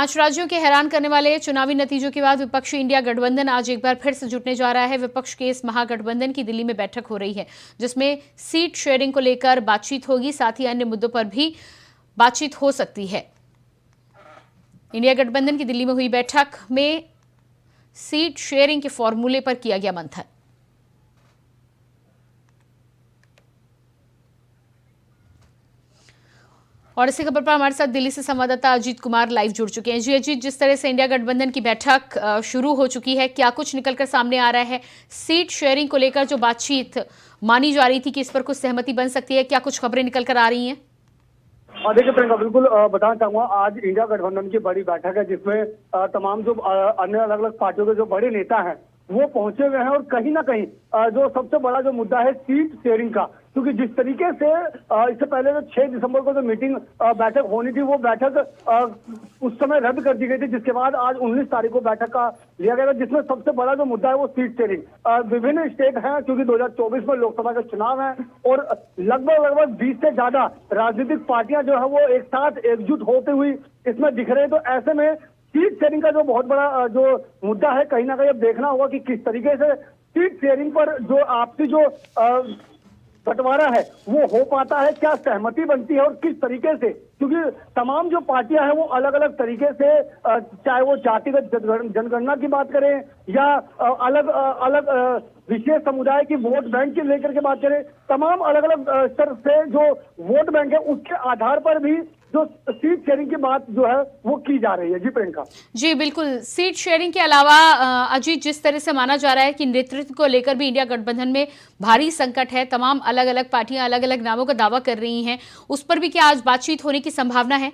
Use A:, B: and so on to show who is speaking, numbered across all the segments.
A: 5 राज्यों के हैरान करने वाले चुनावी नतीजों के बाद विपक्षी इंडिया गठबंधन आज एक बार फिर से जुटने जा रहा है। विपक्ष के इस महागठबंधन की दिल्ली में बैठक हो रही है, जिसमें सीट शेयरिंग को लेकर बातचीत होगी, साथ ही अन्य मुद्दों पर भी बातचीत हो सकती है। इंडिया गठबंधन की दिल्ली में हुई बैठक में सीट शेयरिंग के फॉर्मूले पर किया गया मंथन। और इसी खबर पर हमारे साथ दिल्ली से संवाददाता अजीत कुमार लाइव जुड़ चुके हैं। जी अजीत, जिस तरह से इंडिया गठबंधन की बैठक शुरू हो चुकी है, क्या कुछ निकलकर सामने आ रहा है? सीट शेयरिंग को लेकर जो बातचीत मानी जा रही थी कि इस पर कुछ सहमति बन सकती है, क्या कुछ खबरें निकलकर आ रही हैं?
B: देखिए प्रियंका, बिल्कुल बताना चाहूंगा, आज इंडिया गठबंधन की बड़ी बैठक है, जिसमें तमाम जो अन्य अलग अलग पार्टियों के जो बड़े नेता हैं वो पहुंचे हुए हैं। और कहीं ना कहीं जो सबसे बड़ा जो मुद्दा है सीट शेयरिंग का, क्योंकि जिस तरीके से इससे पहले जो 6 दिसंबर को जो मीटिंग बैठक होनी थी, वो बैठक उस समय रद्द कर दी गई थी, जिसके बाद आज 19 तारीख को बैठक का लिया गया था, जिसमें सबसे बड़ा जो मुद्दा है वो सीट शेयरिंग। विभिन्न स्टेट हैं, क्योंकि 2024 में लोकसभा के चुनाव है और लगभग 20 से ज्यादा राजनीतिक पार्टियां जो है वो एक साथ एकजुट होते हुई इसमें दिख रहे हैं। तो ऐसे में सीट शेयरिंग का जो बहुत बड़ा जो मुद्दा है, कहीं ना कहीं अब देखना होगा कि किस तरीके से सीट शेयरिंग पर जो आपसी जो बंटवारा है वो हो पाता है, क्या सहमति बनती है और किस तरीके से, क्योंकि तमाम जो पार्टियां हैं वो अलग अलग तरीके से, चाहे वो जातिगत जनगणना की बात करें या अलग अलग विशेष समुदाय की वोट बैंक की लेकर के बात करें, तमाम अलग अलग स्तर से जो वोट बैंक है उसके आधार पर भी जो सीट शेयरिंग की बात जो है वो की जा रही है। जी प्रियंका।
A: जी बिल्कुल, सीट शेयरिंग के अलावा अजीत, जिस तरह से माना जा रहा है कि नेतृत्व को लेकर भी इंडिया गठबंधन में भारी संकट है, तमाम अलग अलग पार्टियां अलग अलग नामों का दावा कर रही हैं, उस पर भी क्या आज बातचीत होने की संभावना है?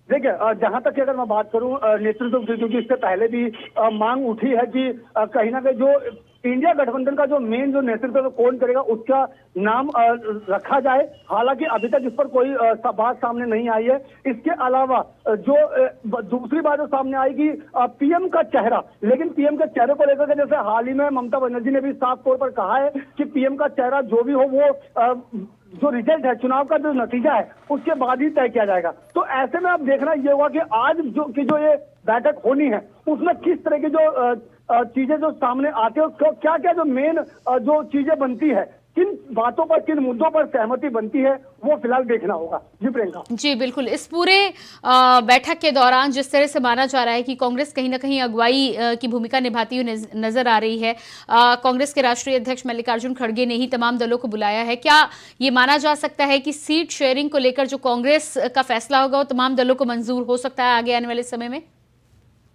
A: देखिए,
B: जहां तक कि अगर मैं बात करूं नेतृत्व की, क्योंकि इससे पहले भी मांग उठी है कि कहीं ना कहीं जो इंडिया गठबंधन का जो मेन जो नेतृत्व कौन करेगा उसका नाम रखा जाए। हालांकि अभी तक इस पर कोई बात सामने नहीं आई है। इसके अलावा जो दूसरी बात जो सामने आई कि पीएम का चेहरा, लेकिन पीएम के चेहरे को लेकर के जैसे हाल ही में ममता बनर्जी ने भी साफ तौर पर कहा है कि पीएम का चेहरा जो भी हो वो जो रिजल्ट है, चुनाव का जो नतीजा है उसके बाद ही तय किया जाएगा। तो ऐसे में अब देखना ये होगा कि आज जो ये बैठक होनी है उसमें किस तरह की जो चीजें जो सामने आते हैं, क्या क्या जो मेन जो चीजें बनती है, किन बातों पर किन मुद्दों पर सहमति बनती है, वो फिलहाल देखना होगा। जी प्रियंका।
A: जी बिल्कुल, इस पूरे बैठक के दौरान जिस तरह से माना जा रहा है कि कांग्रेस कहीं ना कहीं अगुवाई की भूमिका निभाती हुई नजर आ रही है, कांग्रेस के राष्ट्रीय अध्यक्ष मल्लिकार्जुन खड़गे ने ही तमाम दलों को बुलाया है, क्या ये माना जा सकता है कि सीट शेयरिंग को लेकर जो कांग्रेस का फैसला होगा वो तमाम दलों को मंजूर हो सकता है आगे आने वाले समय में?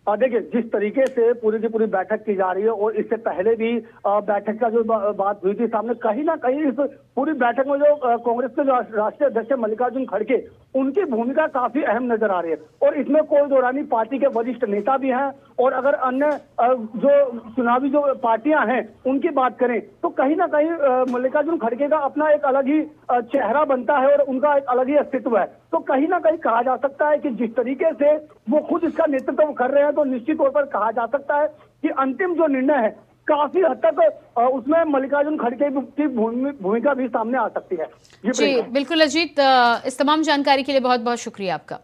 B: देखिए, जिस तरीके से पूरी की पूरी बैठक की जा रही है और इससे पहले भी बैठक का जो बात हुई थी सामने, कहीं ना कहीं इस पूरी बैठक में जो कांग्रेस के जो राष्ट्रीय अध्यक्ष मल्लिकार्जुन खड़गे, उनकी भूमिका काफी अहम नजर आ रही है। और इसमें कोई दो रानी पार्टी के वरिष्ठ नेता भी हैं, और अगर अन्य जो चुनावी जो पार्टियां हैं उनकी बात करें तो कहीं ना कहीं मल्लिकार्जुन खड़गे का अपना एक अलग ही चेहरा बनता है और उनका एक अलग ही अस्तित्व है। तो कहीं ना कहीं कहा जा सकता है कि जिस तरीके से वो खुद इसका नेतृत्व कर रहे हैं, तो निश्चित तौर पर कहा जा सकता है कि अंतिम जो निर्णय है काफी हद तक उसमें मल्लिकार्जुन खड़गे की भूमिका भी सामने आ सकती है।
A: जी बिल्कुल अजीत, इस तमाम जानकारी के लिए बहुत बहुत शुक्रिया आपका।